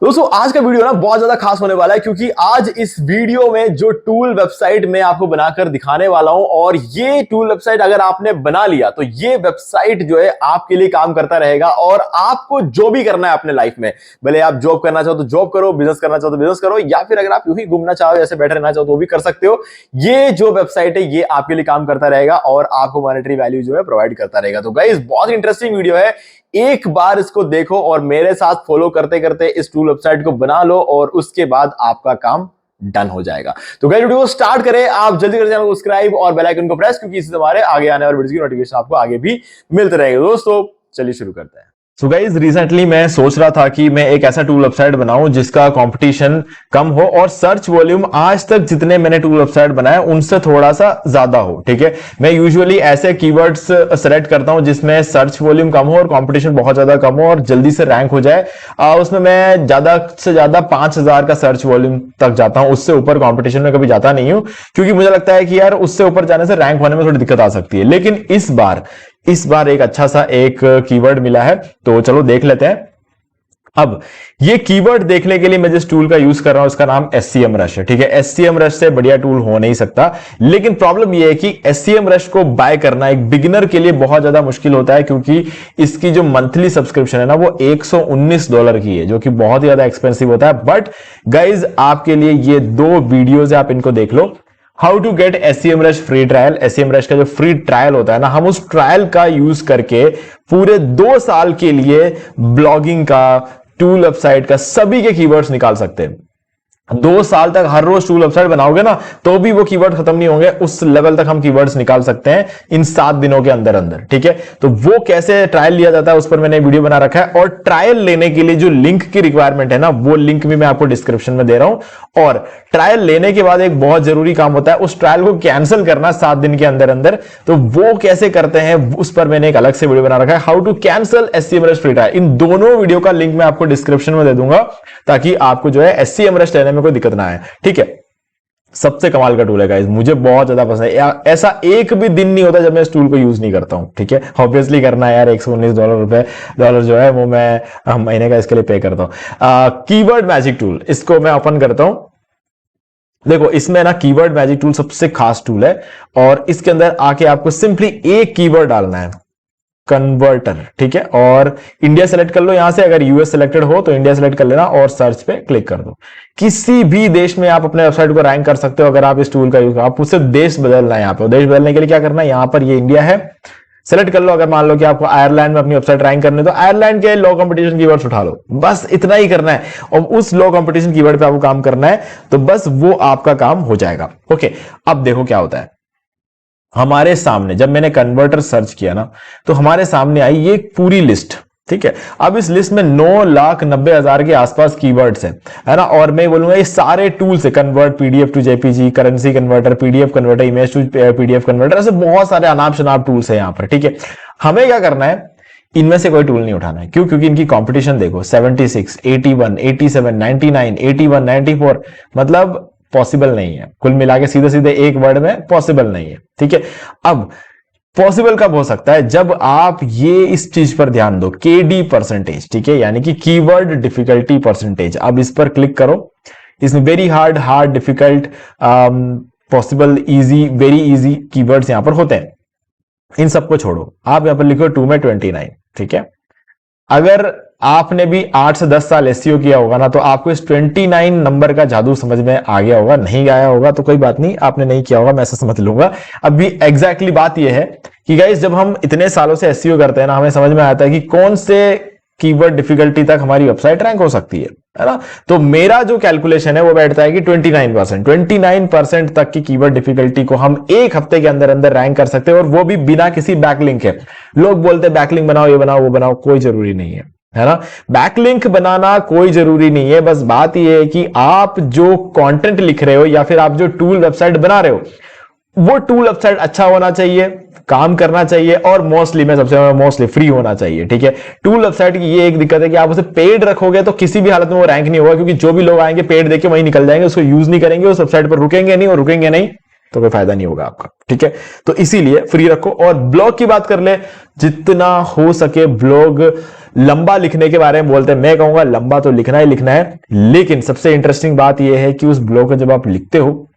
दोस्तों आज का वीडियो ना बहुत ज्यादा खास होने वाला है क्योंकि आज इस वीडियो में जो टूल वेबसाइट मैं आपको बनाकर दिखाने वाला हूं और ये टूल वेबसाइट अगर आपने बना लिया तो ये वेबसाइट जो है आपके लिए काम करता रहेगा और आपको जो भी करना है अपने लाइफ में, भले आप जॉब करना चाहो तो जॉब करो, बिजनेस करना चाहो तो बिजनेस करो, या फिर अगर आप यूं ही घूमना चाहो, ऐसे बैठे रहना चाहो तो भी कर सकते हो। ये जो वेबसाइट है ये आपके लिए काम करता रहेगा और आपको मॉनेटरी वैल्यू जो है प्रोवाइड करता रहेगा। तो गाइस बहुत इंटरेस्टिंग वीडियो है, एक बार इसको देखो और मेरे साथ फॉलो करते करते इस टूल वेबसाइट को बना लो और उसके बाद आपका काम डन हो जाएगा। तो गाइस वीडियो को स्टार्ट करें, आप जल्दी कर चैनल को सब्सक्राइब और बेल आइकन को प्रेस, क्योंकि इससे हमारे आगे आने वाले वीडियोस की नोटिफिकेशन आपको आगे भी मिलते रहेगा। दोस्तों चलिए शुरू करते हैं। सो गाइस रिसेंटली मैं सोच रहा था कि मैं एक ऐसा टूल वेबसाइट बनाऊं जिसका कंपटीशन कम हो और सर्च वॉल्यूम आज तक जितने मैंने टूल वेबसाइट बनाए उनसे थोड़ा सा ज्यादा हो। ठीक है, मैं यूजुअली ऐसे कीवर्ड्स सेलेक्ट करता हूं जिसमें सर्च वॉल्यूम कम हो और कंपटीशन बहुत ज्यादा कम हो और जल्दी से रैंक हो जाए। उसमें मैं ज्यादा से ज्यादा 5000 का सर्च वॉल्यूम तक जाता हूं, उससे ऊपर कंपटीशन में कभी जाता नहीं हूं, क्योंकि मुझे लगता है कि यार उससे ऊपर जाने से रैंक होने में थोड़ी दिक्कत आ सकती है। लेकिन इस बार एक अच्छा सा एक कीवर्ड मिला है, तो चलो देख लेते हैं। अब ये कीवर्ड देखने के लिए मैं जिस टूल का यूज कर रहा हूं उसका नाम SCMrush है। ठीक है, SCMrush से बढ़िया टूल हो नहीं सकता, लेकिन प्रॉब्लम ये है कि SCMrush को बाय करना एक बिगिनर के लिए बहुत ज्यादा मुश्किल होता है, क्योंकि इसकी जो मंथली सब्सक्रिप्शन है ना वो $119 की है, जो कि बहुत ही ज्यादा एक्सपेंसिव होता है। बट गाइज आपके लिए ये 2 वीडियोज है, आप इनको देख लो। How to get SCMrush free trial. SCMrush का जो फ्री ट्रायल होता है ना, हम उस ट्रायल का यूज करके पूरे 2 साल के लिए ब्लॉगिंग का, टूल वेबसाइट का, सभी के कीवर्ड्स निकाल सकते हैं। 2 साल तक हर रोज टूल वेबसाइट बनाओगे ना तो भी वो कीवर्ड खत्म नहीं होंगे, उस लेवल तक हम कीवर्ड्स निकाल सकते हैं इन 7 दिनों के अंदर अंदर। ठीक है, तो वो कैसे ट्रायल लिया जाता है उस पर मैंने वीडियो बना रखा है, और ट्रायल लेने के लिए जो लिंक की रिक्वायरमेंट है ना वो लिंक भी मैं आपको डिस्क्रिप्शन में दे रहा हूं। और ट्रायल लेने के बाद एक बहुत जरूरी काम होता है उस ट्रायल को कैंसिल करना 7 दिन के अंदर अंदर। तो वो कैसे करते हैं उस पर मैंने एक अलग से वीडियो बना रखा है, how to cancel SCMrush free trial. इन दोनों वीडियो का लिंक मैं आपको डिस्क्रिप्शन में दे दूंगा ताकि आपको जो है SCMrush लेने में कोई दिक्कत ना आए। ठीक है, सबसे कमाल का टूल है गाइस, मुझे बहुत ज्यादा पसंद है। ऐसा एक भी दिन नहीं होता जब मैं इस टूल को यूज नहीं करता हूं। ठीक है, ऑब्वियसली करना है यार, $119 जो है वो मैं महीने का इसके लिए पे करता हूं। कीवर्ड मैजिक टूल, इसको मैं ओपन करता हूं। देखो इसमें ना कीवर्ड मैजिक टूल सबसे खास टूल है और इसके अंदर आके आपको सिंपली एक कीवर्ड डालना है, कन्वर्टर। ठीक है, और इंडिया सेलेक्ट कर लो यहां से, अगर यूएस सेलेक्टेड हो तो इंडिया सेलेक्ट कर लेना और सर्च पे क्लिक कर दो। किसी भी देश में आप अपने वेबसाइट को रैंक कर सकते हो अगर आप इस टूल का यूज, आप उससे देश बदलना है। यहां पे देश बदलने के लिए क्या करना है, यहां पर ये इंडिया है, सेलेक्ट कर लो। अगर मान लो कि आपको आयरलैंड में अपनी वेबसाइट रैंक करनी है तो आयरलैंड के लो कंपटीशन कीवर्ड्स उठा लो, बस इतना ही करना है। और उस लो कंपटीशन कीवर्ड पे आपको काम करना है, तो बस वो आपका काम हो जाएगा। ओके, अब देखो क्या होता है। हमारे सामने जब मैंने कन्वर्टर सर्च किया ना तो हमारे सामने आई ये पूरी लिस्ट। ठीक है, अब इस लिस्ट में 9,90,000 के आसपास कीवर्ड्स है ना, और मैं बोलूंगा ये सारे टूल्स है, convert PDF to JPG, currency converter, PDF converter, image to PDF converter, ऐसे बहुत सारे अनाप शनाप टूल्स है यहां पर। ठीक है, हमें क्या करना है, इनमें से कोई टूल नहीं उठाना है। क्यों? क्योंकि इनकी कंपटीशन देखो, 76, 81, 87, 99, 81, 94, मतलब पॉसिबल नहीं है। कुल मिला के सीधे सीधे एक वर्ड में पॉसिबल नहीं है। ठीक है, अब पॉसिबल कब हो सकता है, जब आप ये इस चीज पर ध्यान दो, KD परसेंटेज। ठीक है, यानी कि कीवर्ड डिफिकल्टी परसेंटेज। अब इस पर क्लिक करो, इसमें very hard, hard, difficult, possible, easy, very easy keywords यहां पर होते हैं। इन सबको छोड़ो, आप यहां पर लिखो 2 में 29। ठीक है, अगर आपने भी 8 से 10 साल SEO किया होगा ना तो आपको इस 29 नंबर का जादू समझ में आ गया होगा। नहीं आया होगा तो कोई बात नहीं, आपने नहीं किया होगा, मैं ऐसा समझ लूंगा। अभी एग्जैक्टली बात यह है कि गाइस जब हम इतने सालों से SEO करते हैं ना, हमें समझ में आता है कि कौन से कीवर्ड डिफिकल्टी तक हमारी वेबसाइट रैंक हो सकती है ना। तो मेरा जो कैलकुलेशन है वो बैठता है कि 29% तक की कीवर्ड डिफिकल्टी को हम एक हफ्ते के अंदर अंदर रैंक कर सकते हैं, और वो भी बिना किसी बैकलिंक के। लोग बोलते हैं बैकलिंक बनाओ, ये बनाओ, वो बनाओ, कोई जरूरी नहीं है ना। बैकलिंक बनाना कोई जरूरी नहीं है, बस बात यह है कि आप जो कंटेंट लिख रहे हो या फिर आप जो टूल वेबसाइट बना रहे हो वो टूल वेबसाइट अच्छा होना चाहिए, काम करना चाहिए, और मोस्टली फ्री होना चाहिए। ठीक है, टूल वेबसाइट की ये एक दिक्कत है कि आप उसे पेड रखोगे तो किसी भी हालत में वो रैंक नहीं होगा, क्योंकि जो भी लोग आएंगे पेड देके वहीं निकल जाएंगे, उसको यूज नहीं करेंगे, उस वेबसाइट पर रुकेंगे नहीं, और रुकेंगे नहीं तो कोई फायदा नहीं होगा आपका। ठीक है, तो इसीलिए फ्री रखो। और ब्लॉग की बात कर ले, जितना हो सके ब्लॉग लंबा लिखने के बारे में बोलते हैं, मैं कहूंगा लंबा तो लिखना ही लिखना है, लेकिन सबसे इंटरेस्टिंग बात यह है कि उस ब्लॉग को जब आप लिखते हो,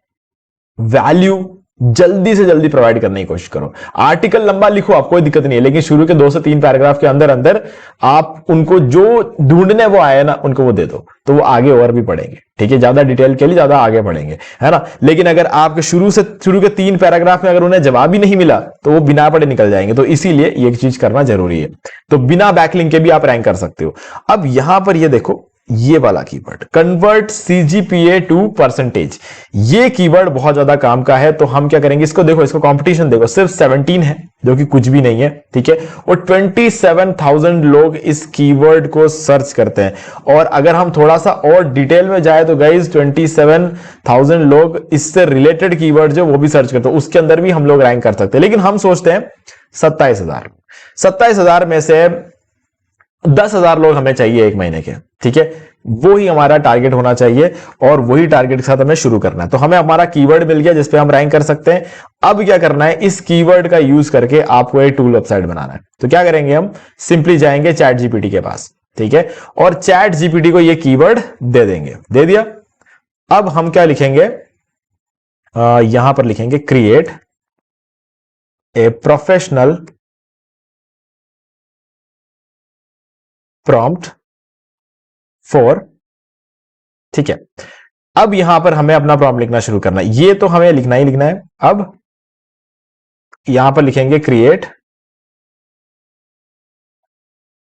वैल्यू जल्दी से जल्दी प्रोवाइड करने की कोशिश करो। आर्टिकल लंबा लिखो, आप कोई दिक्कत नहीं है, लेकिन शुरू के 2 से 3 पैराग्राफ के अंदर अंदर आप उनको जो ढूंढने वो आए ना, उनको वो दे दो, तो वो आगे और भी पढ़ेंगे। ठीक है, ज्यादा डिटेल के लिए ज्यादा आगे पढ़ेंगे, है ना। लेकिन अगर आपके शुरू के 3 पैराग्राफ में अगर उन्हें जवाब ही नहीं मिला, तो वो बिना पढ़े निकल जाएंगे। तो इसीलिए ये चीज करना जरूरी है। तो बिना बैकलिंक के भी आप रैंक कर सकते हो। अब यहां पर ये देखो, ये वाला keyword convert CGPA to percentage, ये कीवर्ड बहुत ज्यादा काम का है। तो हम क्या करेंगे, इसको देखो, इसको कंपटीशन देखो, सिर्फ 17 है, जो कि कुछ भी नहीं है। ठीक है, और 27,000 लोग इस कीवर्ड को सर्च करते हैं। और अगर हम थोड़ा सा और डिटेल में जाए तो गाइज 27,000 लोग इससे रिलेटेड कीवर्ड जो वो भी सर्च करते हैं, उसके अंदर भी हम लोग रैंक कर सकते हैं। लेकिन हम सोचते हैं 27,000 में से 10,000 लोग हमें चाहिए 1 महीने के। ठीक है, वो ही हमारा टारगेट होना चाहिए, और वही टारगेट के साथ हमें शुरू करना है। तो हमें हमारा कीवर्ड मिल गया जिसपे हम रैंक कर सकते हैं। अब क्या करना है, इस कीवर्ड का यूज करके आपको एक टूल वेबसाइट बनाना है। तो क्या करेंगे, हम सिंपली जाएंगे चैट जीपीटी के पास। ठीक है, और चैट जीपीटी को ये कीवर्ड दे देंगे, दे दिया। अब हम क्या लिखेंगे, यहां पर लिखेंगे create a professional prompt for. ठीक है, अब यहां पर हमें अपना प्रॉम्प्ट लिखना शुरू करना है। ये तो हमें लिखना ही लिखना है। अब यहां पर लिखेंगे create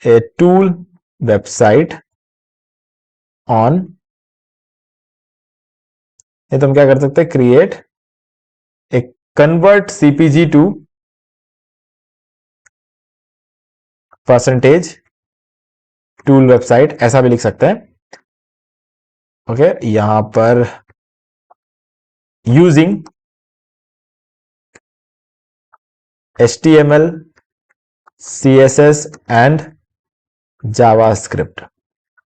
a tool website on, ये तो हम क्या कर सकते हैं, create a convert CPG to percentage tool website, ऐसा भी लिख सकते हैं। ओके, यहां पर using HTML CSS and JavaScript.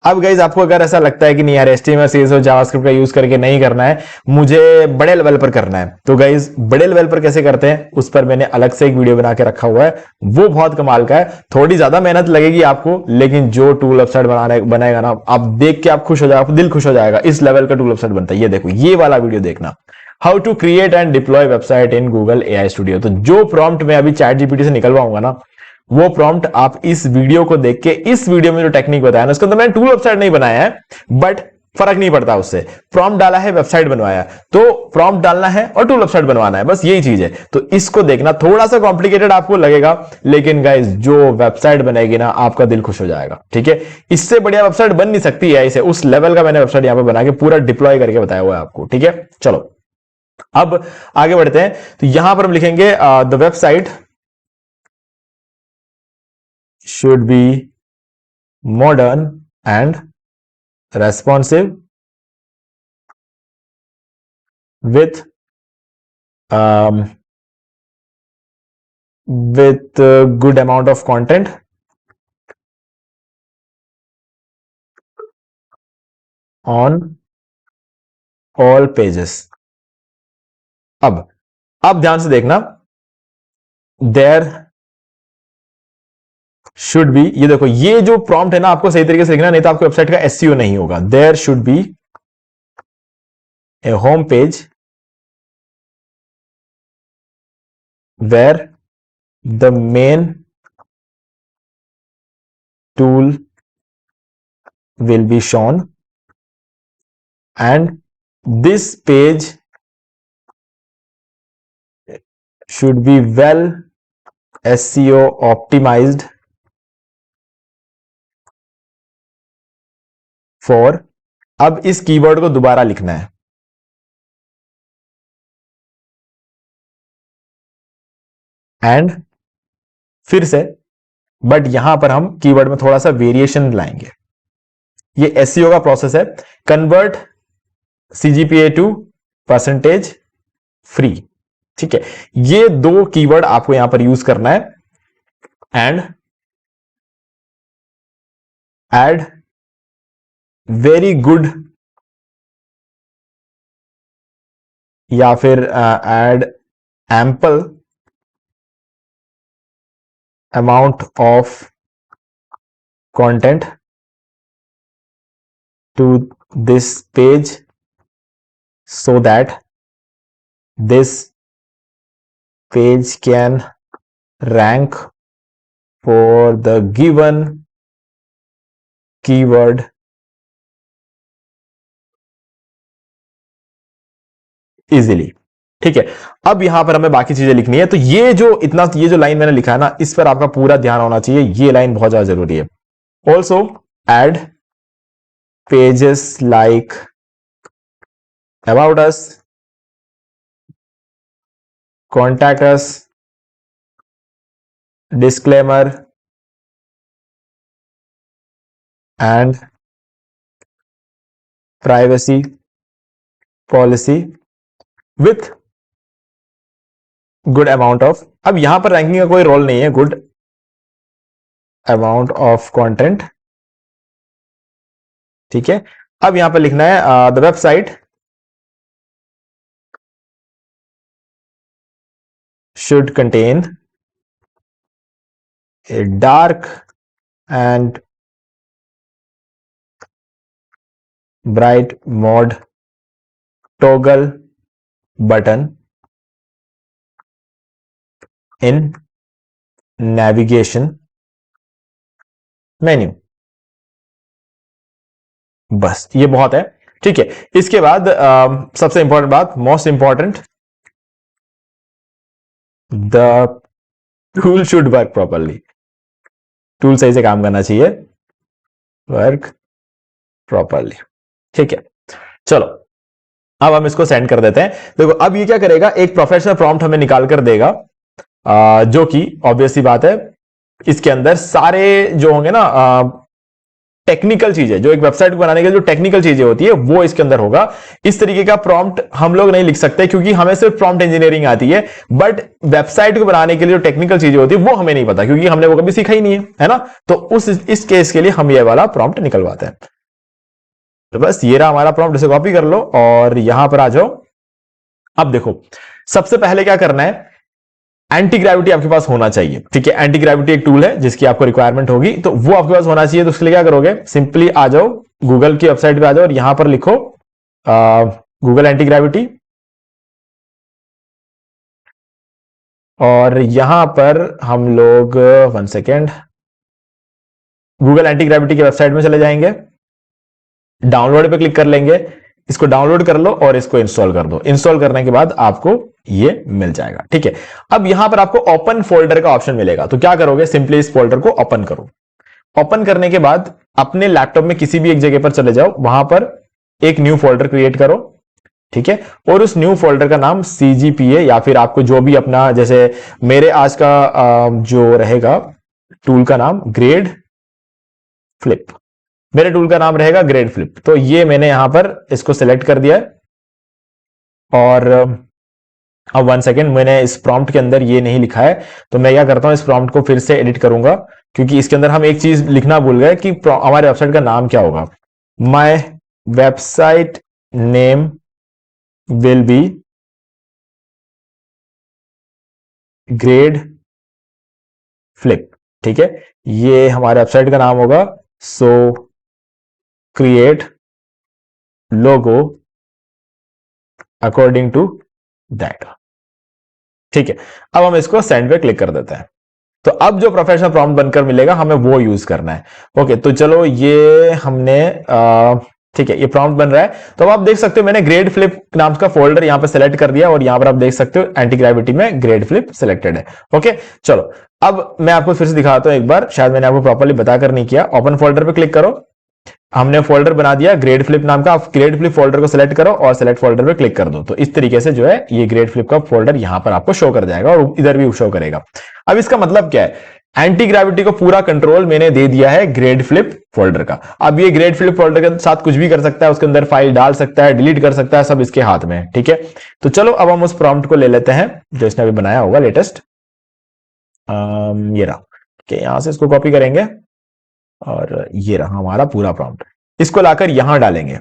अब गाइज आपको अगर ऐसा लगता है कि नहीं यार HTML CSS और जावास्क्रिप्ट का यूज करके नहीं करना है, मुझे बड़े लेवल पर करना है, तो गाइज बड़े लेवल पर कैसे करते हैं उस पर मैंने अलग से एक वीडियो बना के रखा हुआ है। वो बहुत कमाल का है, थोड़ी ज्यादा मेहनत लगेगी आपको, लेकिन जो टूल वेबसाइट बनाएगा ना, आप देख के आप खुश हो जाएगा, दिल खुश हो जाएगा। इस लेवल का टूल वेबसाइट बनता है। ये देखो, ये वाला वीडियो देखना, how to create and deploy website in Google AI studio. तो जो प्रॉम्प्ट मैं अभी चैट जीपीटी से निकलवाऊंगा ना, वो प्रॉम्प्ट आप इस वीडियो को देख के, इस वीडियो में जो टेक्निक बताया ना, उसके अंदर मैंने टूल वेबसाइट नहीं बनाया है, बट फर्क नहीं पड़ता उससे। प्रॉम्प्ट डाला है, वेबसाइट बनवाया, तो प्रॉम्प्ट डालना है और टूल वेबसाइट बनवाना है, बस यही चीज है। तो इसको देखना, थोड़ा सा कॉम्प्लिकेटेड आपको लगेगा, लेकिन गाइस जो वेबसाइट बनेगी ना, आपका दिल खुश हो जाएगा। ठीक है, इससे बढ़िया वेबसाइट बन नहीं सकती है, इसे उस लेवल का मैंने वेबसाइट यहां पर बना के पूरा डिप्लॉय करके बताया हुआ है आपको। ठीक है, चलो अब आगे बढ़ते हैं। तो यहां पर हम लिखेंगे the website should be modern and responsive with good amount of content on all pages। अब ध्यान से देखना, there शुड बी, ये देखो, ये जो प्रॉम्प्ट है ना, आपको सही तरीके से लिखना, नहीं तो आपको वेबसाइट का एसईओ नहीं होगा। There should be a home page where the main tool will be shown and this page should be well SEO optimized for. अब इस कीवर्ड को दोबारा लिखना है, एंड फिर से, बट यहां पर हम कीवर्ड में थोड़ा सा वेरिएशन लाएंगे। ये एसईओ का प्रोसेस है, convert CGPA to percentage free. ठीक है, ये 2 कीवर्ड आपको यहां पर यूज करना है, एंड एड वेरी गुड, या फिर add ample amount of content to this page so that this page can rank for the given keyword easily। ठीक है, अब यहां पर हमें बाकी चीजें लिखनी है। तो ये जो लाइन मैंने लिखा है ना, इस पर आपका पूरा ध्यान होना चाहिए। ये लाइन बहुत ज्यादा जरूरी है। Also add pages like about us, contact us, disclaimer and privacy policy with good amount of, अब यहां पर रैंकिंग का कोई रोल नहीं है, गुड अमाउंट ऑफ कंटेंट। ठीक है, अब यहां पर लिखना है the website should contain a dark and bright mode toggle button in navigation menu। बस ये बहुत है। ठीक है, इसके बाद सबसे इंपॉर्टेंट बात, most important, the tool should work properly. Tool सही से काम करना चाहिए, वर्क प्रॉपरली। ठीक है, चलो अब हम इसको सेंड कर देते हैं। देखो अब ये क्या करेगा, एक प्रोफेशनल प्रॉम्प्ट हमें निकाल कर देगा, जो कि ऑब्वियस सी बात है, इसके अंदर सारे जो होंगे ना टेक्निकल चीजें, जो एक वेबसाइट को बनाने के लिए जो टेक्निकल चीजें होती है वो इसके अंदर होगा। इस तरीके का प्रॉम्प्ट हम लोग नहीं लिख सकते क्योंकि हमें सिर्फ प्रॉम्प्ट इंजीनियरिंग आती है, बट वेबसाइट को बनाने के लिए जो टेक्निकल चीजें होती है वो हमें नहीं पता क्योंकि हमने वो कभी सीखा ही नहीं है ना। तो इस केस के लिए हम ये वाला प्रॉम्प्ट निकलवाते हैं। तो बस ये रहा हमारा प्रॉम्प्ट, इसे कॉपी कर लो और यहां पर आ जाओ। अब देखो सबसे पहले क्या करना है, एंटी ग्रेविटी आपके पास होना चाहिए। ठीक है, एंटी ग्रेविटी एक टूल है जिसकी आपको रिक्वायरमेंट होगी, तो वो आपके पास होना चाहिए। तो उसके लिए क्या करोगे, सिंपली आ जाओ गूगल की वेबसाइट पे आ जाओ और यहां पर लिखो गूगल एंटी ग्रेविटी, और यहां पर हम लोग 1 सेकेंड गूगल एंटी ग्रेविटी की वेबसाइट में चले जाएंगे, डाउनलोड पे क्लिक कर लेंगे, इसको डाउनलोड कर लो और इसको इंस्टॉल कर दो। इंस्टॉल करने के बाद आपको ये मिल जाएगा। ठीक है, अब यहां पर आपको ओपन फोल्डर का ऑप्शन मिलेगा, तो क्या करोगे, सिंपली इस फोल्डर को ओपन करो। ओपन करने के बाद अपने लैपटॉप में किसी भी एक जगह पर चले जाओ, वहां पर एक न्यू फोल्डर क्रिएट करो। ठीक है, और उस न्यू फोल्डर का नाम CGPA या फिर आपको जो भी अपना, जैसे मेरे आज का जो रहेगा टूल का नाम ग्रेड फ्लिप, मेरे टूल का नाम रहेगा ग्रेड फ्लिप। तो ये मैंने यहां पर इसको सिलेक्ट कर दिया है। और अब 1 सेकेंड, मैंने इस प्रॉम्प्ट के अंदर ये नहीं लिखा है, तो मैं क्या करता हूं, इस प्रॉम्प्ट को फिर से एडिट करूंगा क्योंकि इसके अंदर हम एक चीज लिखना भूल गए कि हमारे वेबसाइट का नाम क्या होगा। My website name will be grade flip. ठीक है, ये हमारे वेबसाइट का नाम होगा। So create logo according to that. ठीक है, अब हम इसको सेंड पे क्लिक कर देते हैं। तो अब जो प्रोफेशनल प्रॉम्प्ट बनकर मिलेगा हमें वो यूज करना है। ओके, तो चलो ये हमने ठीक है, ये प्रॉम्प्ट बन रहा है। तो अब आप देख सकते हो मैंने ग्रेड फ्लिप नाम का फोल्डर यहां पे सेलेक्ट कर दिया और यहां पर आप देख सकते हो एंटी ग्रेविटी में ग्रेड फ्लिप सिलेक्टेड है। ओके, चलो अब मैं आपको फिर से दिखाता हूं एक बार, शायद मैंने आपको प्रॉपर्ली बताकर नहीं किया। ओपन फोल्डर पे क्लिक करो, हमने फोल्डर बना दिया ग्रेड फ्लिप नाम का। आप ग्रेड फ्लिप फोल्डर को सिलेक्ट करो और सिलेक्ट फोल्डर पे क्लिक कर दो, तो इस तरीके से जो है ये ग्रेड फ्लिप का फोल्डर यहां पर आपको शो कर जाएगा और इधर भी शो करेगा। अब इसका मतलब क्या है, एंटी ग्रेविटी को पूरा कंट्रोल मैंने दे दिया है ग्रेड फ्लिप फोल्डर का। अब ये ग्रेड फ्लिप फोल्डर के साथ कुछ भी कर सकता है, उसके अंदर फाइल डाल सकता है, डिलीट कर सकता है, सब इसके हाथ में है। ठीक है, तो चलो अब हम उस प्रॉम्प्ट को ले लेते हैं जो इसने अभी बनाया होगा लेटेस्ट। ये रहा, यहां से इसको कॉपी करेंगे और ये रहा हमारा पूरा प्रॉम्प्ट, इसको लाकर यहां डालेंगे।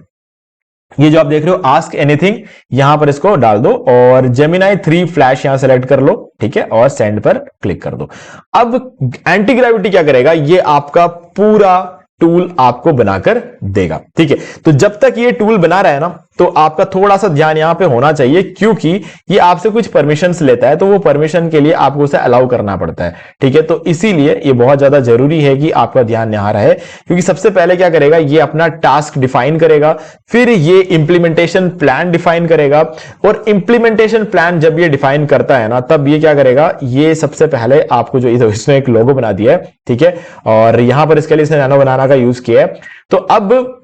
ये जो आप देख रहे हो आस्क एनीथिंग, यहां पर इसको डाल दो और जेमिनाई 3 फ्लैश यहां सेलेक्ट कर लो, ठीक है, और सेंड पर क्लिक कर दो। अब एंटी ग्रेविटी क्या करेगा, ये आपका पूरा टूल आपको बनाकर देगा, ठीक है। तो जब तक ये टूल बना रहा है ना, तो आपका थोड़ा सा ध्यान यहां पे होना चाहिए, क्योंकि ये आपसे कुछ परमिशंस लेता है, तो वो परमिशन के लिए आपको उसे अलाउ करना पड़ता है, ठीक है। तो इसीलिए ये बहुत ज्यादा जरूरी है कि आपका ध्यान यहां रहे, क्योंकि सबसे पहले क्या करेगा, ये अपना टास्क डिफाइन करेगा, फिर ये इंप्लीमेंटेशन प्लान डिफाइन करेगा, और इंप्लीमेंटेशन प्लान जब ये डिफाइन करता है ना, तब ये क्या करेगा, ये सबसे पहले आपको जो इसने एक लोगो बना दिया है, ठीक है, और यहां पर इसके लिए इसने नैनो बनाना का यूज किया है। तो अब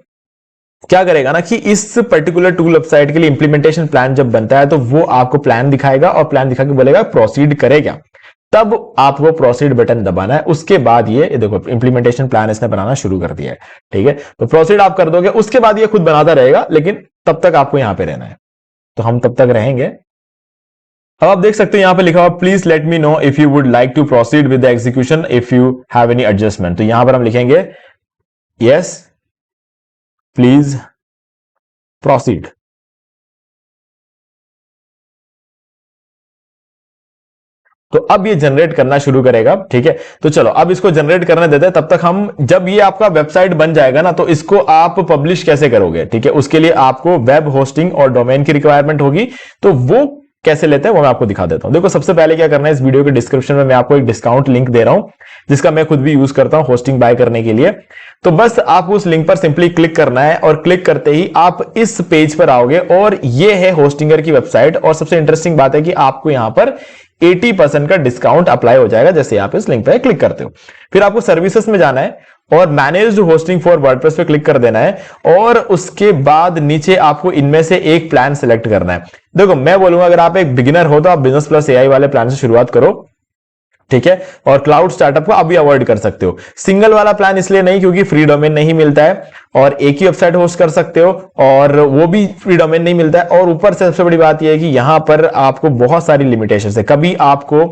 क्या करेगा ना कि इस पर्टिकुलर टूल वेबसाइट के लिए इंप्लीमेंटेशन प्लान जब बनता है, तो वो आपको प्लान दिखाएगा और प्लान दिखा के बोलेगा प्रोसीड करेगा, तब आप वो प्रोसीड बटन दबाना है। उसके बाद ये देखो इंप्लीमेंटेशन प्लान इसने बनाना शुरू कर दिया है, ठीक है। तो प्रोसीड आप कर दोगे, उसके बाद ये खुद बनाता रहेगा, लेकिन तब तक आपको यहां पे रहना है। तो हम तब तक रहेंगे। अब आप देख सकते हो यहां पे लिखा हुआ please let me know if you would like to proceed with the execution if you have any adjustment. तो यहां पर हम लिखेंगे यस प्लीज प्रोसीड। तो अब ये जनरेट करना शुरू करेगा, ठीक है। तो चलो अब इसको जनरेट करने देते हैं, तब तक हम, जब ये आपका वेबसाइट बन जाएगा ना, तो इसको आप पब्लिश कैसे करोगे, ठीक है। उसके लिए आपको वेब होस्टिंग और डोमेन की रिक्वायरमेंट होगी, तो वो कैसे लेते हैं वो मैं आपको दिखा देता हूं। देखो सबसे पहले क्या करना है, इस वीडियो के डिस्क्रिप्शन में मैं आपको एक डिस्काउंट लिंक दे रहा हूं, जिसका मैं खुद भी यूज करता हूं होस्टिंग बाय करने के लिए। तो बस आप उस लिंक पर सिंपली क्लिक करना है, और क्लिक करते ही आप इस पेज पर आओगे, और ये है होस्टिंगर की वेबसाइट। और सबसे इंटरेस्टिंग बात है कि आपको यहां पर 80% का डिस्काउंट अप्लाई हो जाएगा जैसे आप इस लिंक पे क्लिक करते हो। फिर आपको सर्विसेज में जाना है और मैनेज्ड होस्टिंग फॉर वर्डप्रेस पे क्लिक कर देना है, और उसके बाद नीचे आपको इनमें से एक प्लान सिलेक्ट करना है। देखो मैं बोलूंगा अगर आप एक बिगिनर हो तो आप बिजनेस प्लस एआई वाले प्लान से शुरुआत करो, ठीक है, और क्लाउड स्टार्टअप को अभी अवॉइड कर सकते हो। सिंगल वाला प्लान इसलिए नहीं क्योंकि फ्री डोमेन नहीं मिलता है, और एक ही वेबसाइट होस्ट कर सकते हो, और वो भी फ्री डोमेन नहीं मिलता है, और ऊपर से सबसे बड़ी बात यह है कि यहां पर आपको बहुत सारी लिमिटेशन है। कभी आपको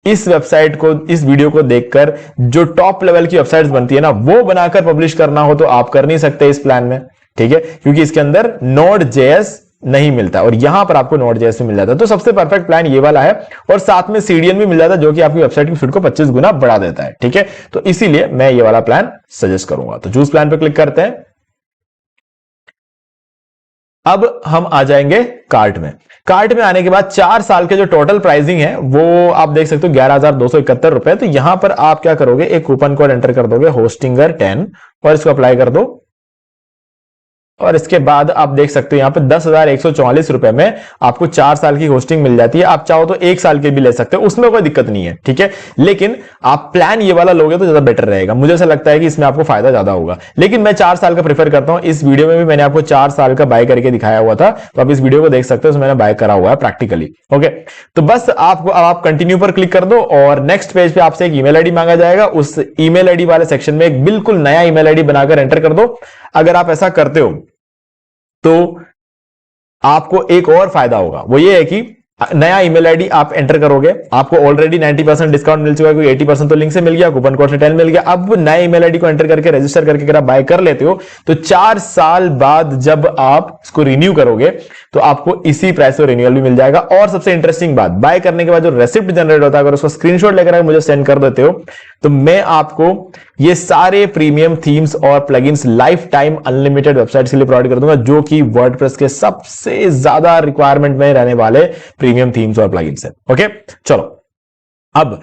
इस वेबसाइट को, इस वीडियो को देखकर जो टॉप लेवल की वेबसाइट्स बनती है ना, वो बनाकर पब्लिश करना हो तो आप कर नहीं सकते इस प्लान में, ठीक है, क्योंकि इसके अंदर Node.js नहीं मिलता, और यहां पर आपको Node.js में मिल जाता है। तो सबसे परफेक्ट प्लान ये वाला है, और साथ में CDN भी मिल जाता है, जो कि आपकी वेबसाइट की स्पीड को 25 गुना बढ़ा देता है, ठीक है। तो इसीलिए मैं ये वाला प्लान सजेस्ट करूंगा। तो चूज प्लान पे क्लिक करते हैं। अब हम आ जाएंगे कार्ट में। कार्ट में आने के बाद 4 साल के जो टोटल प्राइसिंग है वो आप देख सकते हो 11,271 रुपए। तो यहां पर आप क्या करोगे, एक कूपन कोड एंटर कर दोगे होस्टिंगर 10, और इसको अप्लाई कर दो, और इसके बाद आप देख सकते हो यहां पे 10,144 रुपए में आपको 4 साल की होस्टिंग मिल जाती है। आप चाहो तो 1 साल के भी ले सकते हो, उसमें कोई दिक्कत नहीं है, ठीक है। लेकिन आप प्लान ये वाला लोगे तो ज्यादा बेटर रहेगा, मुझे ऐसा लगता है कि इसमें आपको फायदा ज्यादा होगा। लेकिन मैं 4 साल का प्रेफर करता हूं। इस वीडियो में भी मैंने आपको 4 साल का बाय करके दिखाया हुआ था, तो आप इस वीडियो को देख सकते हो, मैंने बाय करा हुआ है प्रैक्टिकली, ओके। तो बस आपको अब आप कंटिन्यू पर क्लिक कर दो, और नेक्स्ट पेज पे आपसे एक ईमेल आईडी मांगा जाएगा। उस ईमेल आईडी वाले सेक्शन में एक बिल्कुल नया ईमेल आईडी बनाकर एंटर कर दो। अगर आप ऐसा करते हो तो आपको एक और फायदा होगा, वो ये है कि नया ईमेल आईडी आप एंटर करोगे, आपको ऑलरेडी 90% डिस्काउंट मिल चुका है, क्योंकि 80% तो लिंक से मिल गया, कूपन कोड से 10 मिल गया। अब नए ईमेल आईडी को एंटर करके रजिस्टर करके अगर आप बाय कर लेते हो, तो 4 साल बाद जब आप इसको रिन्यू करोगे तो आपको इसी प्राइस पर रिन्यूअल भी मिल जाएगा। और सबसे इंटरेस्टिंग बात, बाय करने के बाद जो रेसिप्ट जनरेट होता है, अगर उसको स्क्रीनशॉट लेकर मुझे सेंड कर देते हो, तो मैं आपको ये सारे प्रीमियम थीम्स और plugins life time unlimited websites के लिए प्रोवाइड कर दूंगा, जो कि वर्डप्रेस के सबसे ज्यादा रिक्वायरमेंट में रहने वाले प्रीमियम थीम्स और प्लगइन्स है, ओके। चलो अब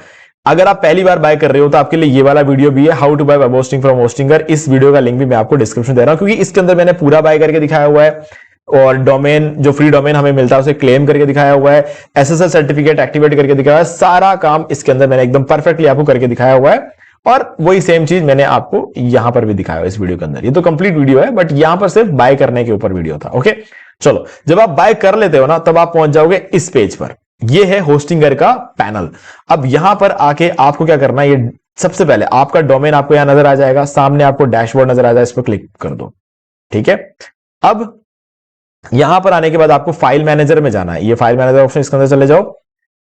अगर आप पहली बार बाय कर रहे हो तो आपके लिए ये वाला वीडियो भी है, how to buy web hosting from Hostinger. इस वीडियो का लिंक भी मैं आपको डिस्क्रिप्शन दे रहा हूं, क्योंकि इसके अंदर मैंने पूरा बाय करके दिखाया हुआ है, और डोमेन जो फ्री डोमेन हमें मिलता है उसे क्लेम करके दिखाया हुआ है, SSL सर्टिफिकेट एक्टिवेट करके दिखाया है। सारा काम इसके अंदर मैंने एकदम परफेक्टली आपको करके दिखाया हुआ है, और वही सेम चीज मैंने आपको यहां पर भी दिखाया हुआ इस वीडियो के अंदर। ये तो कंप्लीट वीडियो है, बट यहां पर सिर्फ बाय करने के ऊपर वीडियो था, ओके। चलो जब आप बाय कर लेते हो ना, तब आप पहुंच जाओगे इस पेज पर। ये है होस्टिंगर का पैनल। अब यहां पर आके आपको क्या करना है, ये सबसे पहले आपका डोमेन आपको यहां नजर आ जाएगा, सामने आपको डैशबोर्ड नजर आ जाएगा, इस पर क्लिक कर दो, ठीक है। अब यहां पर आने के बाद आपको फाइल मैनेजर में जाना है, ये फाइल मैनेजर ऑप्शन, इसके अंदर चले जाओ,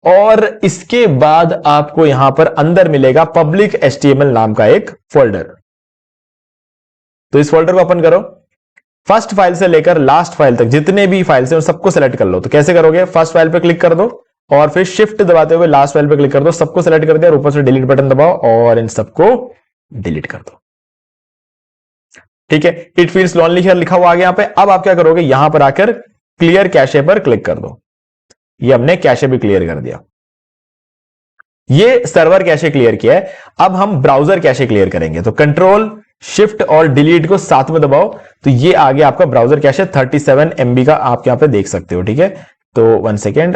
और इसके बाद आपको यहां पर अंदर मिलेगा पब्लिक HTML नाम का एक फोल्डर। तो इस फोल्डर को ओपन करो। फर्स्ट फाइल से लेकर लास्ट फाइल तक जितने भी फाइल्स हैं उन सबको सेलेक्ट कर लो। तो कैसे करोगे, फर्स्ट फाइल पे क्लिक कर दो और फिर शिफ्ट दबाते हुए लास्ट फाइल पे क्लिक कर दो, सबको सेलेक्ट कर दिया और ऊपर से डिलीट बटन दबाओ और इन सबको डिलीट कर दो। ठीक है, इट फील्स लोनली हियर लिखा हुआ आ गया यहां पे। अब आप क्या करोगे, यहां पर आकर क्लियर कैशे पर क्लिक कर दो। ये हमने कैशे भी क्लियर कर दिया, ये सर्वर कैशे क्लियर किया है। अब हम ब्राउजर कैशे क्लियर करेंगे। तो कंट्रोल शिफ्ट और डिलीट को साथ में दबाओ तो ये आ गया आपका ब्राउजर कैशे 37 MB का, आप यहां पे देख सकते हो। ठीक है, तो 1 सेकेंड,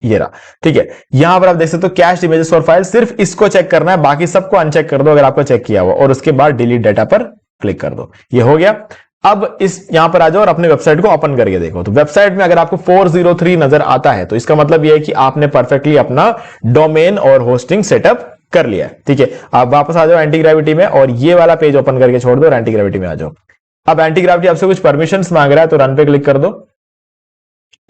ये रहा। ठीक है, यहां पर आप देख सकते हो कैश इमेजेस और फाइल, सिर्फ इसको चेक करना है, बाकी सबको अनचेक कर दो अगर आपको चेक किया हुआ, और उसके बाद डिलीट डाटा पर क्लिक कर दो। ये हो गया। अब इस यहां पर आ जाओ और अपने वेबसाइट को ओपन करके देखो। तो वेबसाइट में अगर आपको 403 नजर आता है तो इसका मतलब यह है कि आपने परफेक्टली अपना डोमेन और होस्टिंग सेटअप कर लिया है। ठीक है, आप वापस आ जाओ एंटी ग्रेविटी में और ये वाला पेज ओपन करके छोड़ दो और एंटी ग्रेविटी में आ जाओ। अब एंटी ग्रेविटी आपसे कुछ परमिशंस मांग रहा है तो रन पे क्लिक कर दो।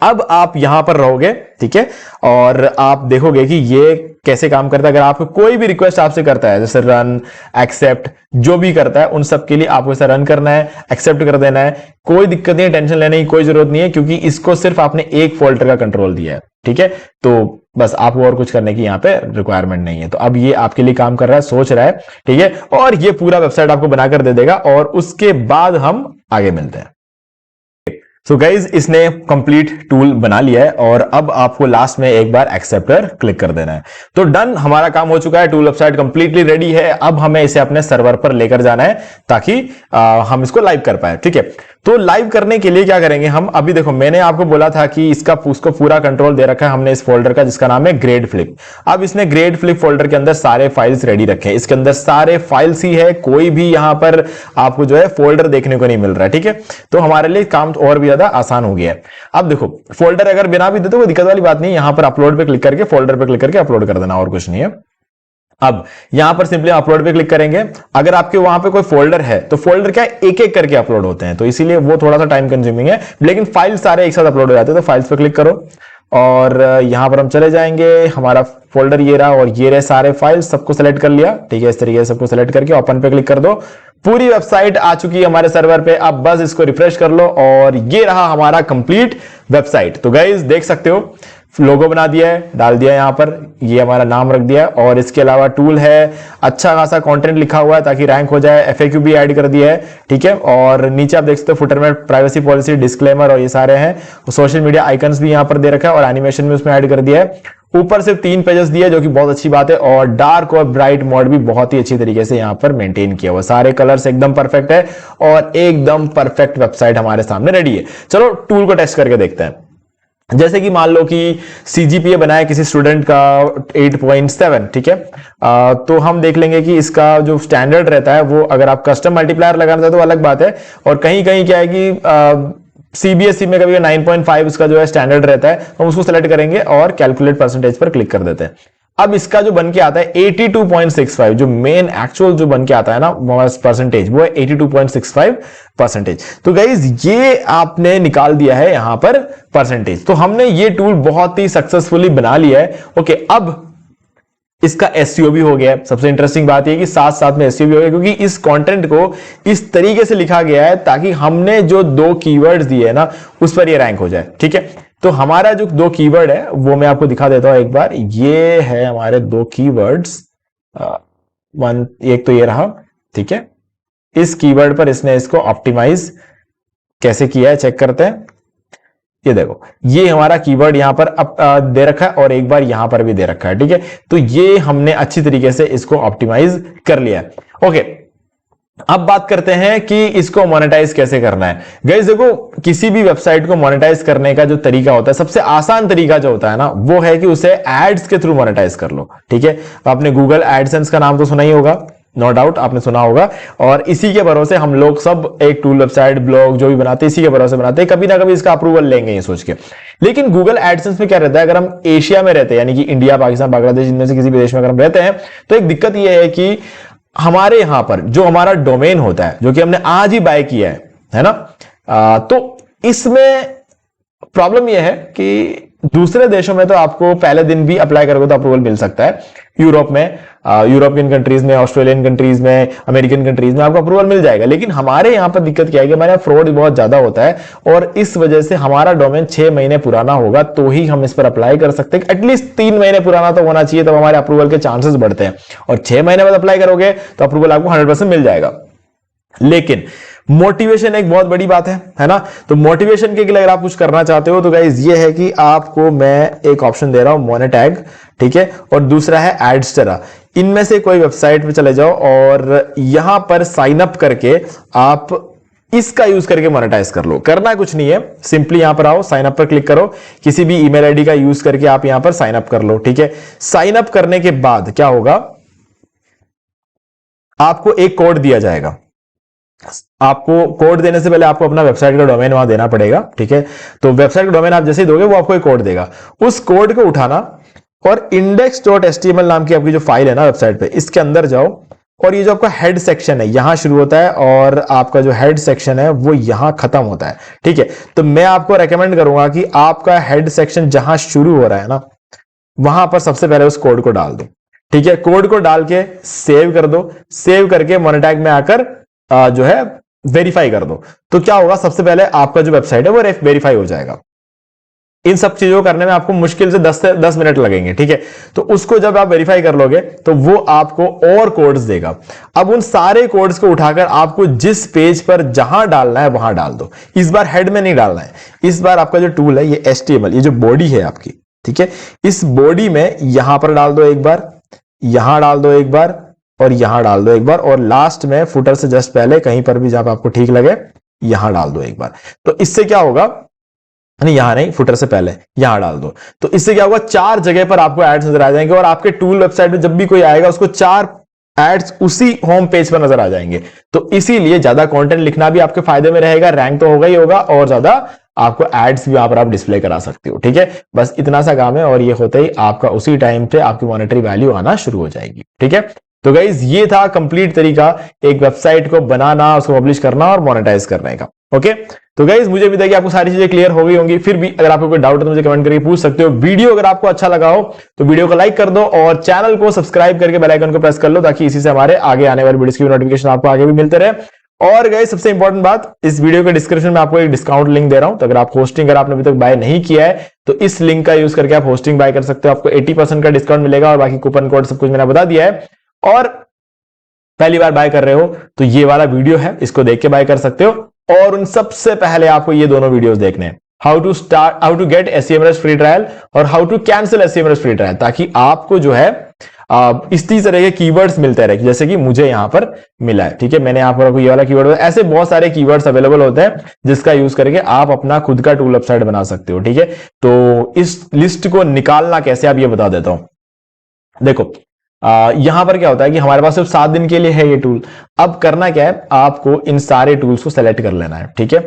अब आप यहां पर रहोगे, ठीक है, और आप देखोगे कि ये कैसे काम करता है। अगर आपको कोई भी रिक्वेस्ट आपसे करता है, जैसे रन, एक्सेप्ट, जो भी करता है उन सब के लिए आपको इसे रन करना है, एक्सेप्ट कर देना है। कोई दिक्कत नहीं है, टेंशन लेने की कोई जरूरत नहीं है, क्योंकि इसको सिर्फ आपने एक फोल्डर का कंट्रोल दिया है। ठीक है, तो बस आपको और कुछ करने की यहां पे रिक्वायरमेंट नहीं है। तो अब ये आपके लिए काम कर रहा है, सोच रहा है। ठीक है, और ये पूरा वेबसाइट आपको बनाकर दे देगा और उसके बाद हम आगे मिलते हैं। सो गाइज, इसने कंप्लीट टूल बना लिया है और अब आपको लास्ट में एक बार एक्सेप्ट पर क्लिक कर देना है। तो डन, हमारा काम हो चुका है, टूल वेबसाइट कंप्लीटली रेडी है। अब हमें इसे अपने सर्वर पर लेकर जाना है ताकि हम इसको लाइव कर पाए। ठीक है, तो लाइव करने के लिए क्या करेंगे हम, अभी देखो मैंने आपको बोला था कि उसको पूरा कंट्रोल दे रखा है हमने इस फोल्डर का जिसका नाम है ग्रेड फ्लिप। अब इसने ग्रेड फ्लिप फोल्डर के अंदर सारे फाइल्स रेडी रखे हैं, इसके अंदर सारे फाइल्स ही है, कोई भी यहां पर आपको जो है फोल्डर देखने को नहीं मिल रहा है। ठीक है, तो हमारे लिए काम और भी ज्यादा आसान हो गया है। अब देखो फोल्डर अगर बिना भी दे तो कोई दिक्कत वाली बात नहीं, यहां पर अपलोड पे क्लिक करके फोल्डर पे क्लिक करके अपलोड कर देना, और कुछ नहीं है। अब यहां पर सिंपली अपलोड पे क्लिक करेंगे। अगर आपके वहां पे कोई फोल्डर है तो फोल्डर क्या एक एक करके अपलोड होते हैं, तो इसीलिए वो थोड़ा सा टाइम कंज्यूमिंग है, लेकिन फाइल सारे एक साथ अपलोड हो जाते हैं। तो फाइल्स पे क्लिक करो और यहां पर हम चले जाएंगे, हमारा फोल्डर ये रहा और ये रहे सारे फाइल्स, सबको सेलेक्ट कर लिया। ठीक है, इस तरीके से सबको सेलेक्ट करके ओपन पे क्लिक कर दो। पूरी वेबसाइट आ चुकी है हमारे सर्वर पे, अब बस इसको रिफ्रेश कर लो और ये रहा हमारा कंप्लीट वेबसाइट। तो गाइज देख सकते हो, लोगो बना दिया है, डाल दिया यहां पर, ये हमारा नाम रख दिया है और इसके अलावा टूल है, अच्छा खासा कंटेंट लिखा हुआ है ताकि रैंक हो जाए, एफएक्यू भी ऐड कर दिया है। ठीक है, और नीचे आप देख सकते हो फुटर में प्राइवेसी पॉलिसी, डिस्क्लेमर और ये सारे हैं। सोशल मीडिया आइकन्स भी यहां पर दे रखा है और एनिमेशन भी उसमें ऐड कर दिया है। ऊपर से 3 पेजेस दिए जो कि बहुत अच्छी बात है, और डार्क और ब्राइट मोड भी बहुत ही अच्छी तरीके से यहां पर मेंटेन किया हुआ, सारे कलर्स एकदम परफेक्ट है और एकदम परफेक्ट वेबसाइट हमारे सामने रेडी है। चलो टूल को टेस्ट करके देखते हैं। जैसे कि मान लो कि सीजीपीए बनाया किसी स्टूडेंट का 8.7, ठीक है, तो हम देख लेंगे कि इसका जो स्टैंडर्ड रहता है वो, अगर आप कस्टम मल्टीप्लायर लगाना चाहते हो तो अलग बात है, और कहीं कहीं क्या है कि सीबीएसई में कभी 9.5 इसका जो है स्टैंडर्ड रहता है, तो हम उसको सेलेक्ट करेंगे और कैलकुलेट परसेंटेज पर क्लिक कर देते हैं। अब इसका जो बन के आता है 82.65, जो मेन एक्चुअल जो बन के आता है ना परसेंटेज, वो है 82.65%। तो गाइज ये आपने निकाल दिया है यहां पर परसेंटेज। तो हमने ये टूल बहुत ही सक्सेसफुली बना लिया है। ओके, अब इसका एसईओ भी हो गया। सबसे इंटरेस्टिंग बात यह कि साथ साथ में एसईओ भी हो गया, क्योंकि इस कंटेंट को इस तरीके से लिखा गया है ताकि हमने जो 2 कीवर्ड्स दिए है ना उस पर ये रैंक हो जाए। ठीक है, तो हमारा जो 2 कीवर्ड है वो मैं आपको दिखा देता हूं एक बार। ये है हमारे 2 कीवर्ड्स, एक तो ये रहा। ठीक है, इस कीवर्ड पर इसने इसको ऑप्टिमाइज कैसे किया है चेक करते हैं। ये देखो, ये हमारा कीवर्ड यहां पर दे रखा है और एक बार यहां पर भी दे रखा है। ठीक है, तो ये हमने अच्छी तरीके से इसको ऑप्टिमाइज कर लिया है। ओके, अब बात करते हैं कि इसको मोनेटाइज कैसे करना है। गाइस देखो, किसी भी वेबसाइट को मोनेटाइज करने का जो तरीका होता है, सबसे आसान तरीका जो होता है ना, वो है कि उसे एड्स के थ्रू मोनेटाइज कर लो। ठीक है, आपने गूगल एडसेंस का नाम तो सुना ही होगा, नो डाउट आपने सुना होगा, और इसी के भरोसे हम लोग सब एक टूल वेबसाइट ब्लॉग जो भी बनाते हैं इसी के भरोसे बनाते हैं, कभी ना कभी इसका अप्रूवल लेंगे ये सोच के। लेकिन गूगल एडसेंस में क्या रहता है, अगर हम एशिया में रहते हैं, यानी कि इंडिया, पाकिस्तान, बांग्लादेश, इनमें से किसी भी देश में अगर हम रहते हैं, तो एक दिक्कत यह है कि हमारे यहां पर जो हमारा डोमेन होता है, जो कि हमने आज ही बाय किया है ना, तो इसमें प्रॉब्लम यह है कि दूसरे देशों में तो आपको पहले दिन भी अप्लाई करोगे तो अप्रूवल मिल सकता है। यूरोप में, यूरोपियन कंट्रीज में, ऑस्ट्रेलियन कंट्रीज में, अमेरिकन कंट्रीज में आपको अप्रूवल मिल जाएगा। लेकिन हमारे यहां पर दिक्कत क्या है कि हमारे यहाँ फ्रॉड बहुत ज्यादा होता है और इस वजह से हमारा डोमेन 6 महीने पुराना होगा तो ही हम इस पर अप्लाई कर सकते हैं। एटलीस्ट 3 महीने पुराना तो होना चाहिए, तब हमारे अप्रूवल के चांसेस बढ़ते हैं। और 6 महीने बाद अप्लाई करोगे तो अप्रूवल आपको 100% मिल जाएगा। लेकिन मोटिवेशन एक बहुत बड़ी बात है ना। तो मोटिवेशन के लिए अगर आप कुछ करना चाहते हो तो गाइज ये है कि आपको मैं एक ऑप्शन दे रहा हूं, मोनेटैग, ठीक है, और दूसरा है एडस्टरा। इनमें से कोई वेबसाइट पे चले जाओ और यहां पर साइन अप करके आप इसका यूज करके मोनेटाइज कर लो। करना कुछ नहीं है, सिंपली यहां पर आओ, साइन अप पर क्लिक करो, किसी भी ईमेल आईडी का यूज करके आप यहां पर साइन अप कर लो, ठीक है। साइन अप करने के बाद क्या होगा, आपको एक कोड दिया जाएगा। आपको कोड देने से पहले आपको अपना वेबसाइट का डोमेन वहां देना पड़ेगा, ठीक है। तो वेबसाइट का डोमेन आप जैसे ही दोगे वो आपको एक कोड देगा। उस कोड को उठाना और index.html नाम की आपकी जो फाइल है ना वेबसाइट पे, इसके अंदर जाओ और ये जो आपका हेड सेक्शन है यहां शुरू होता है और आपका जो हेड सेक्शन है वो यहां खत्म होता है, ठीक है। तो मैं आपको रेकमेंड करूंगा कि आपका हेड सेक्शन जहां शुरू हो रहा है ना वहां पर सबसे पहले उस कोड को डाल दो, ठीक है। कोड को डाल के सेव कर दो, सेव करके मोनेटैग में आकर जो है वेरीफाई कर दो। तो क्या होगा, सबसे पहले आपका जो वेबसाइट है वो वेरीफाई हो जाएगा। इन सब चीजों को करने में आपको मुश्किल से 10 से 10 मिनट लगेंगे, ठीक है। तो उसको जब आप वेरीफाई कर लोगे तो वो आपको और कोड्स देगा। अब उन सारे कोड्स को उठाकर आपको जिस पेज पर जहां डालना है वहां डाल दो। इस बार हेड में नहीं डालना है, इस बार आपका जो टूल है ये HTML, ये जो बॉडी है आपकी, ठीक है, इस बॉडी में यहां पर डाल दो एक बार, यहां डाल दो एक बार और यहां डाल दो एक बार, और लास्ट में फुटर से जस्ट पहले कहीं पर भी जहां आपको ठीक लगे यहां डाल दो एक बार। तो इससे क्या होगा, नहीं यहां नहीं, फुटर से पहले यहां डाल दो। तो इससे क्या होगा, 4 जगह पर आपको एड्स नजर आ जाएंगे और आपके टूल वेबसाइट में जब भी कोई आएगा उसको 4 एड्स उसी होम पेज पर नजर आ जाएंगे। तो इसीलिए ज्यादा कंटेंट लिखना भी आपके फायदे में रहेगा, रैंक तो होगा ही होगा और ज्यादा आपको एड्स भी वहां पर आप डिस्प्ले करा सकते हो, ठीक है। बस इतना सा काम है और ये होते ही आपका उसी टाइम पे आपकी मॉनेटरी वैल्यू आना शुरू हो जाएगी, ठीक है। तो गाइज ये था कंप्लीट तरीका एक वेबसाइट को बनाना, उसको पब्लिश करना और मोनेटाइज करने का, ओके। तो गाइज मुझे भी कि आपको सारी चीजें क्लियर हो गई होंगी। फिर भी अगर आपको कोई डाउट है तो मुझे कमेंट करके पूछ सकते हो। वीडियो अगर आपको अच्छा लगा हो तो वीडियो को लाइक कर दो और चैनल को सब्सक्राइब करके बेल आइकन को प्रेस कर लो ताकि इसी से हमारे आगे आने वाली वीडियोस की नोटिफिकेशन आपको आगे भी मिलते रहे। और गाइज सबसे इंपॉर्टेंट बात, इस वीडियो के डिस्क्रिप्शन में आपको एक डिस्काउंट लिंक दे रहा हूं। तो अगर आप होस्टिंग अगर आपने अभी तक बाय नहीं किया है तो इस लिंक का यूज करके आप होस्टिंग बाय कर सकते हो। आपको 80% का डिस्काउंट मिलेगा और बाकी कूपन कोड सब कुछ मैंने बता दिया है। और पहली बार बाय कर रहे हो तो ये वाला वीडियो है, इसको देख के बाय कर सकते हो। और उन सबसे पहले आपको ये दोनों वीडियोस देखने हैं, how to get SEMrush free trial और how to cancel SEMrush free trial, ताकि आपको जो है इसी तरह के कीवर्ड्स मिलते रहे जैसे कि मुझे यहां पर मिला है, ठीक है। मैंने यहां पर ये वाला कीवर्ड, ऐसे बहुत सारे कीवर्ड्स अवेलेबल होते हैं जिसका यूज करके आप अपना खुद का टूल वेबसाइट बना सकते हो, ठीक है। तो इस लिस्ट को निकालना कैसे आप ये बता देता हूं। देखो यहां पर क्या होता है कि हमारे पास सिर्फ 7 दिन के लिए है ये टूल। अब करना क्या है, आपको इन सारे टूल्स को सेलेक्ट कर लेना है, ठीक है।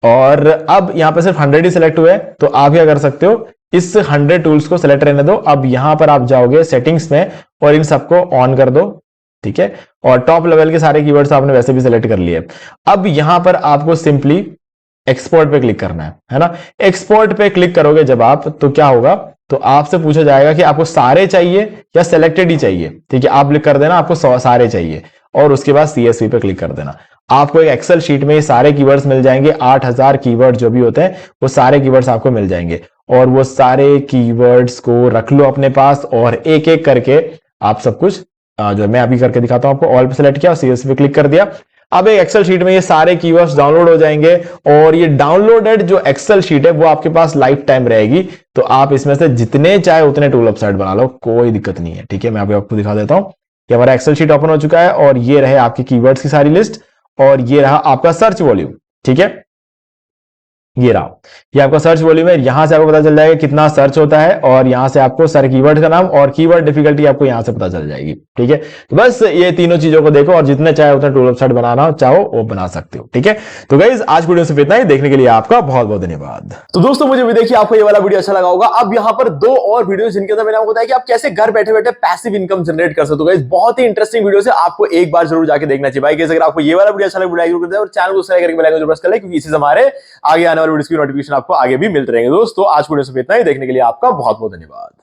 और अब यहां पर सिर्फ 100 ही सिलेक्ट हुए, तो आप क्या कर सकते हो, इस 100 टूल्स को सेलेक्ट रहने दो। अब यहां पर आप जाओगे सेटिंग्स में और इन सबको ऑन कर दो, ठीक है। और टॉप लेवल के सारे कीवर्ड्स आपने वैसे भी सिलेक्ट कर लिए। अब यहां पर आपको सिंपली एक्सपोर्ट पे क्लिक करना है ना। एक्सपोर्ट पे क्लिक करोगे जब आप, तो क्या होगा, तो आपसे पूछा जाएगा कि आपको सारे चाहिए या सिलेक्टेड ही चाहिए, ठीक है। आप क्लिक कर देना आपको सारे चाहिए और उसके बाद CSV पे क्लिक कर देना। आपको एक एक्सेल शीट में ये सारे कीवर्ड्स मिल जाएंगे। 8000 कीवर्ड जो भी होते हैं वो सारे कीवर्ड्स आपको मिल जाएंगे और वो सारे कीवर्ड्स को रख लो अपने पास और एक एक करके आप सब कुछ जो मैं अभी करके दिखाता हूं आपको, ऑल पे सेलेक्ट किया और CSV पे क्लिक कर दिया। अब एक एक्सेल शीट में ये सारे कीवर्ड्स डाउनलोड हो जाएंगे और ये डाउनलोडेड जो एक्सेल शीट है वो आपके पास लाइफ टाइम रहेगी। तो आप इसमें से जितने चाहे उतने टूल वेबसाइट बना लो, कोई दिक्कत नहीं है, ठीक है। मैं अभी आपको दिखा देता हूं कि हमारा एक्सेल शीट ओपन हो चुका है और ये रहे आपके कीवर्ड्स की सारी लिस्ट और ये रहा आपका सर्च वॉल्यूम, ठीक है। ये रहा, ये आपका सर्च वॉल्यूम है। यहां से आपको पता चल जाएगा कितना सर्च होता है और यहां से आपको सारे कीवर्ड का नाम और कीवर्ड डिफिकल्टी आपको यहां से पता चल जाएगी, ठीक है। तो बस ये तीनों चीजों को देखो और जितने चाहे उतना टूल वेबसाइट बनाना चाहो वो बना सकते हो, ठीक है। तो गाइस आज वीडियो से इतना ही, देखने के लिए आपका बहुत बहुत धन्यवाद। तो दोस्तों मुझे भी देखिए आपको ये वाला वीडियो अच्छा लगा होगा। अब यहाँ पर 2 और वीडियो जिनके अंदर मैंने आपको बताया कि आप कैसे घर बैठे बैठे पैसिव इनकम जनरेट कर सकते हो। गाइस बहुत ही इंटरेस्टिंग वीडियो है, आपको एक बार जरूर जाके देखना चाहिए भाई। अगर आपको ये वाला वीडियो अच्छा लगा और चैनल को सब्सक्राइब करके बेल आइकन को प्रेस कर ले क्योंकि इसी से हमारे आगे आने वाली वीडियो की नोटिफिकेशन आपको आगे भी मिलते रहेंगे। दोस्तों आज वीडियो से इतना ही, देखने के लिए आपका बहुत बहुत धन्यवाद।